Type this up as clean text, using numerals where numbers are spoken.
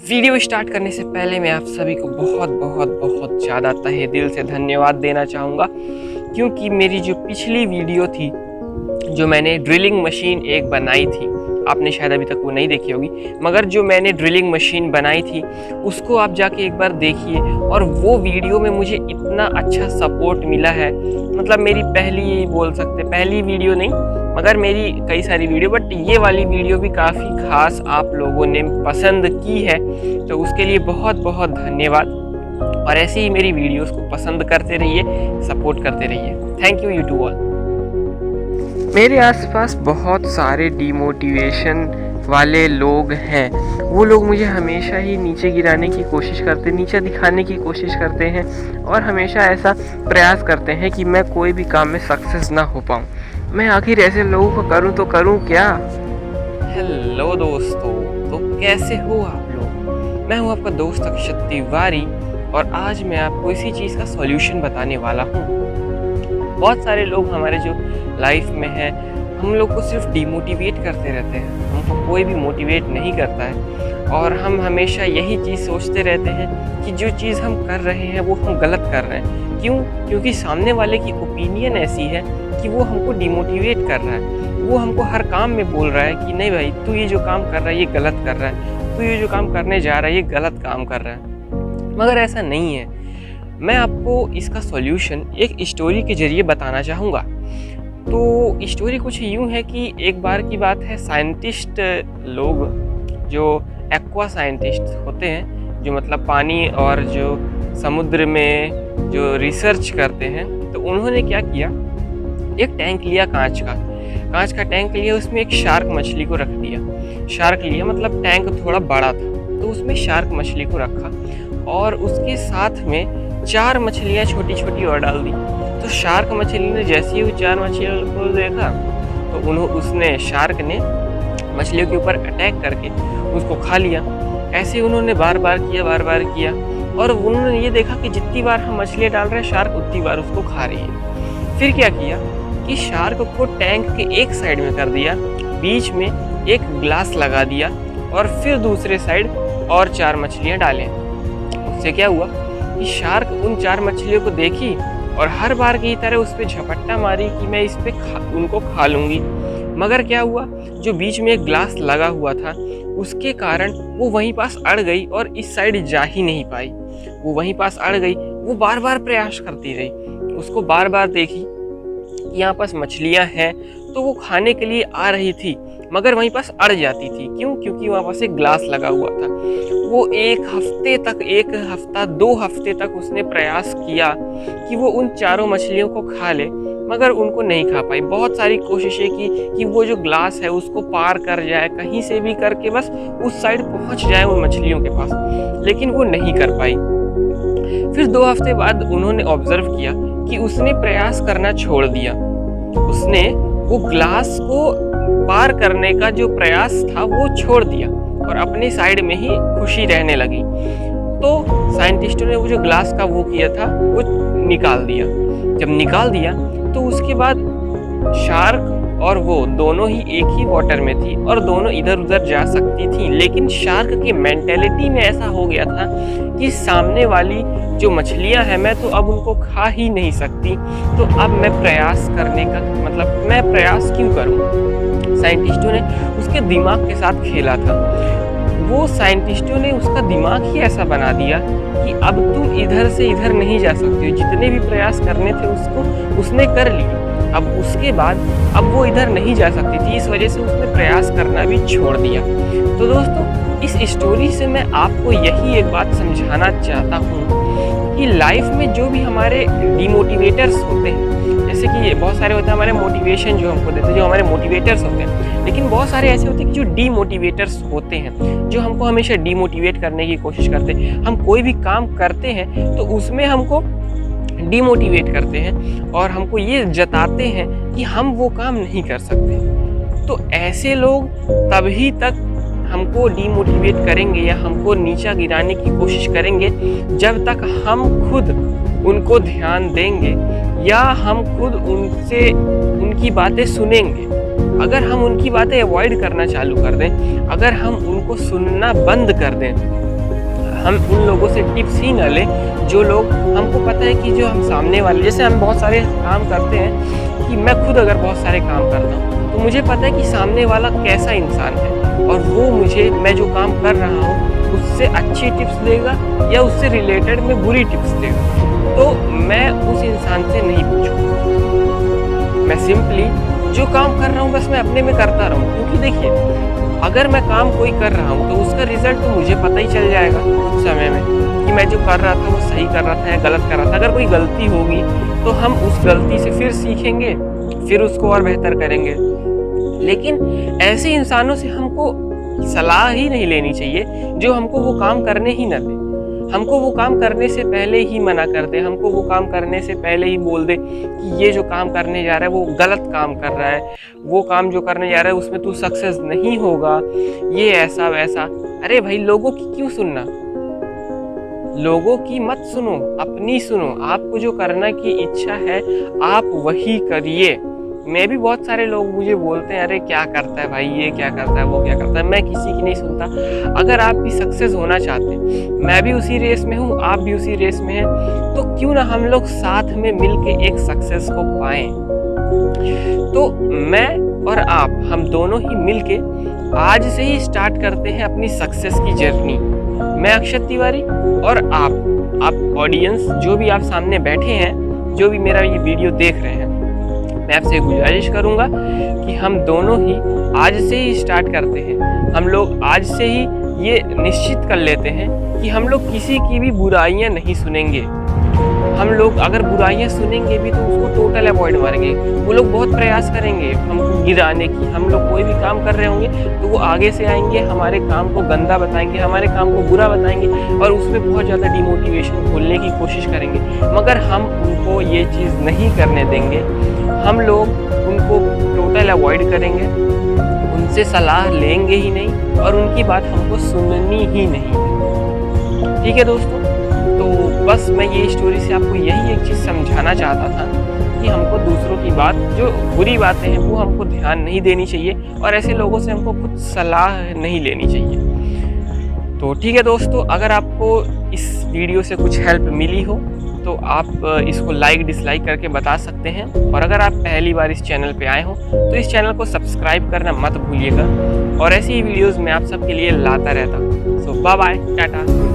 Video start करने से पहले मैं आप सभी को बहुत बहुत बहुत ज़्यादा तहे दिल से धन्यवाद देना चाहूँगा, क्योंकि मेरी जो पिछली वीडियो थी, जो मैंने ड्रिलिंग मशीन एक बनाई थी, आपने शायद अभी तक वो नहीं देखी होगी, मगर जो मैंने ड्रिलिंग मशीन बनाई थी उसको आप जाके एक बार देखिए। और वो वीडियो में मुझे इतना अच्छा सपोर्ट मिला है, मतलब मेरी पहली वीडियो नहीं, मगर मेरी कई सारी वीडियो, बट ये वाली वीडियो भी काफ़ी खास आप लोगों ने पसंद की है, तो उसके लिए बहुत बहुत धन्यवाद। और ऐसे ही मेरी वीडियोस को पसंद करते रहिए, सपोर्ट करते रहिए। Thank you to all. मेरे आसपास बहुत सारे डिमोटिवेशन वाले लोग हैं। वो लोग मुझे हमेशा ही नीचे गिराने की कोशिश करते, नीचे दिखाने की कोशिश करते हैं, और हमेशा ऐसा प्रयास करते हैं कि मैं कोई भी काम में सक्सेस ना हो पाऊँ। मैं आखिर ऐसे लोगों को करूं तो करूं क्या। हेलो दोस्तों, तो कैसे हो आप लोग। मैं हूं आपका दोस्त अक्षत तिवारी, और आज मैं आपको इसी चीज़ का सॉल्यूशन बताने वाला हूं। बहुत सारे लोग हमारे जो लाइफ में हैं, हम लोग को सिर्फ डिमोटिवेट करते रहते हैं, हमको कोई भी मोटिवेट नहीं करता है, और हम हमेशा यही चीज़ सोचते रहते हैं कि जो चीज़ हम कर रहे हैं वो हम गलत कर रहे हैं। क्यों? क्योंकि सामने वाले की ओपिनियन ऐसी है कि वो हमको डिमोटिवेट कर रहा है, वो हमको हर काम में बोल रहा है कि नहीं भाई, तू ये जो काम कर रहा है ये गलत कर रहा है, तू ये जो काम करने जा रहा है ये गलत काम कर रहा है। मगर ऐसा नहीं है। मैं आपको इसका सॉल्यूशन एक स्टोरी के ज़रिए बताना चाहूँगा। तो स्टोरी कुछ यूँ है कि एक बार की बात है, साइंटिस्ट लोग जो एक्वा साइंटिस्ट होते हैं, जो मतलब पानी और जो समुद्र में जो रिसर्च करते हैं, तो उन्होंने क्या किया, एक टैंक लिया, कांच का टैंक लिया, उसमें एक शार्क मछली को रख दिया। शार्क लिया मतलब टैंक थोड़ा बड़ा था, तो उसमें शार्क मछली को रखा, और उसके साथ में 4 मछलियाँ छोटी छोटी और डाल दी। तो शार्क मछली ने जैसे ही वो 4 मछलियों को देखा, तो शार्क ने मछलियों के ऊपर अटैक करके उसको खा लिया। ऐसे उन्होंने बार बार किया, और उन्होंने ये देखा कि जितनी बार हम मछलियाँ डाल रहे हैं, शार्क उतनी बार उसको खा रही है। फिर क्या किया कि शार्क को टैंक के एक साइड में कर दिया, बीच में एक ग्लास लगा दिया, और फिर दूसरे साइड और 4 मछलियाँ डालें। उससे क्या हुआ कि शार्क उन 4 मछलियों को देखी और हर बार की तरह उस पर झपट्टा मारी कि मैं इस पे उनको खा लूँगी। मगर क्या हुआ, जो बीच में एक ग्लास लगा हुआ था, उसके कारण वो वहीं पास अड़ गई और इस साइड जा ही नहीं पाई। वो वहीं पास अड़ गई। वो बार बार प्रयास करती रही, उसको बार बार देखी यहाँ पास मछलियाँ हैं, तो वो खाने के लिए आ रही थी, मगर वहीं पास अड़ जाती थी। क्यों? क्योंकि वहाँ पास एक ग्लास लगा हुआ था। वो एक हफ्ता 2 हफ्ते तक उसने प्रयास किया कि वो उन 4 मछलियों को खा ले, मगर उनको नहीं खा पाई। बहुत सारी कोशिशें की कि वो जो ग्लास है उसको पार कर जाए, कहीं से भी करके बस उस साइड पहुँच जाए उन मछलियों के पास, लेकिन वो नहीं कर पाई। फिर 2 हफ्ते बाद उन्होंने ऑब्जर्व किया कि उसने प्रयास करना छोड़ दिया। उसने वो ग्लास को पार करने का जो प्रयास था वो छोड़ दिया और अपने साइड में ही खुशी रहने लगी। तो साइंटिस्टों ने वो जो ग्लास का वो किया था वो निकाल दिया। जब निकाल दिया तो उसके बाद शार्क और वो दोनों ही एक ही वाटर में थी और दोनों इधर उधर जा सकती थी, लेकिन शार्क की मेंटेलिटी में ऐसा हो गया था कि सामने वाली जो मछलियां हैं, मैं तो अब उनको खा ही नहीं सकती, तो अब मैं प्रयास करने का मतलब मैं प्रयास क्यों करूं। साइंटिस्टों ने उसके दिमाग के साथ खेला था। वो साइंटिस्टों ने उसका दिमाग ही ऐसा बना दिया कि अब तुम इधर से इधर नहीं जा सकते हो। जितने भी प्रयास करने थे उसने कर लिए। अब उसके बाद अब वो इधर नहीं जा सकती थी, इस वजह से उसने प्रयास करना भी छोड़ दिया। तो दोस्तों, इस स्टोरी से मैं आपको यही एक बात समझाना चाहता हूँ कि लाइफ में जो भी हमारे डिमोटिवेटर्स होते हैं, जैसे कि बहुत सारे होते हैं हमारे मोटिवेशन जो हमको देते हैं, जो हमारे मोटिवेटर्स होते हैं, लेकिन बहुत सारे ऐसे होते हैं कि जो डीमोटिवेटर्स होते हैं, जो हमको हमेशा डीमोटिवेट करने की कोशिश करते हैं। हम कोई भी काम करते हैं तो उसमें हमको डीमोटिवेट करते हैं और हमको ये जताते हैं कि हम वो काम नहीं कर सकते। तो ऐसे लोग तभी तक हमको डीमोटिवेट करेंगे या हमको नीचा गिराने की कोशिश करेंगे जब तक हम खुद उनको ध्यान देंगे या हम खुद उनकी बातें सुनेंगे। अगर हम उनकी बातें अवॉइड करना चालू कर दें, अगर हम उनको सुनना बंद कर दें, हम उन लोगों से टिप्स ही ना लें जो लोग, हमको पता है कि जो हम सामने वाले, जैसे हम बहुत सारे काम करते हैं कि मैं खुद अगर बहुत सारे काम करता हूँ तो मुझे पता है कि सामने वाला कैसा इंसान है और वो मुझे, मैं जो काम कर रहा हूँ उससे अच्छी टिप्स देगा या उससे रिलेटेड में बुरी टिप्स देगा, तो मैं उस इंसान से नहीं पूछूंगा। मैं सिंपली जो काम कर रहा हूँ बस मैं अपने में करता रहूँ, क्योंकि देखिए अगर मैं काम कोई कर रहा हूँ तो उसका रिजल्ट तो मुझे पता ही चल जाएगा कुछ समय में कि मैं जो कर रहा था वो सही कर रहा था या गलत कर रहा था। अगर कोई गलती होगी तो हम उस गलती से फिर सीखेंगे, फिर उसको और बेहतर करेंगे। लेकिन ऐसे इंसानों से हमको सलाह ही नहीं लेनी चाहिए जो हमको वो काम करने ही न दे, हमको वो काम करने से पहले ही मना कर दे, हमको वो काम करने से पहले ही बोल दे कि ये जो काम करने जा रहा है वो गलत काम कर रहा है, वो काम जो करने जा रहा है उसमें तू सक्सेस नहीं होगा, ये ऐसा वैसा। अरे भाई, लोगों की क्यों सुनना, लोगों की मत सुनो, अपनी सुनो। आपको जो करना की इच्छा है आप वही करिए। मैं भी, बहुत सारे लोग मुझे बोलते हैं अरे क्या करता है भाई, ये क्या करता है, वो क्या करता है, मैं किसी की नहीं सुनता। अगर आप भी सक्सेस होना चाहते हैं, मैं भी उसी रेस में हूँ, आप भी उसी रेस में हैं, तो क्यों ना हम लोग साथ में मिलके एक सक्सेस को पाएं। तो मैं और आप, हम दोनों ही मिलके आज से ही स्टार्ट करते हैं अपनी सक्सेस की जर्नी। मैं अक्षत तिवारी और आप ऑडियंस, जो भी आप सामने बैठे हैं, जो भी मेरा ये वीडियो देख रहे हैं, मैं आपसे गुजारिश करूंगा कि हम दोनों ही आज से ही स्टार्ट करते हैं। हम लोग आज से ही ये निश्चित कर लेते हैं कि हम लोग किसी की भी बुराइयां नहीं सुनेंगे। हम लोग अगर बुराइयां सुनेंगे भी तो उसको टोटल अवॉइड मारेंगे। वो लोग बहुत प्रयास करेंगे हमको गिराने की। हम लोग कोई भी काम कर रहे होंगे तो वो आगे से आएंगे, हमारे काम को गंदा बताएंगे, हमारे काम को बुरा बताएंगे और उसमें बहुत ज़्यादा डिमोटिवेशन खोलने की कोशिश करेंगे। मगर हम उनको ये चीज़ नहीं करने देंगे, हम लोग उनको टोटल अवॉइड करेंगे, उनसे सलाह लेंगे ही नहीं और उनकी बात हमको सुननी ही नहीं। ठीक है दोस्तों, तो बस मैं ये स्टोरी से आपको यही एक चीज़ समझाना चाहता था कि हमको दूसरों की बात, जो बुरी बातें हैं वो हमको ध्यान नहीं देनी चाहिए और ऐसे लोगों से हमको कुछ सलाह नहीं लेनी चाहिए। तो ठीक है दोस्तों, अगर आपको इस वीडियो से कुछ हेल्प मिली हो तो आप इसको लाइक डिसलाइक करके बता सकते हैं। और अगर आप पहली बार इस चैनल पे आए हो तो इस चैनल को सब्सक्राइब करना मत भूलिएगा और ऐसी ही वीडियोस मैं आप सबके लिए लाता रहता हूँ। सो बाय बाय, टाटा।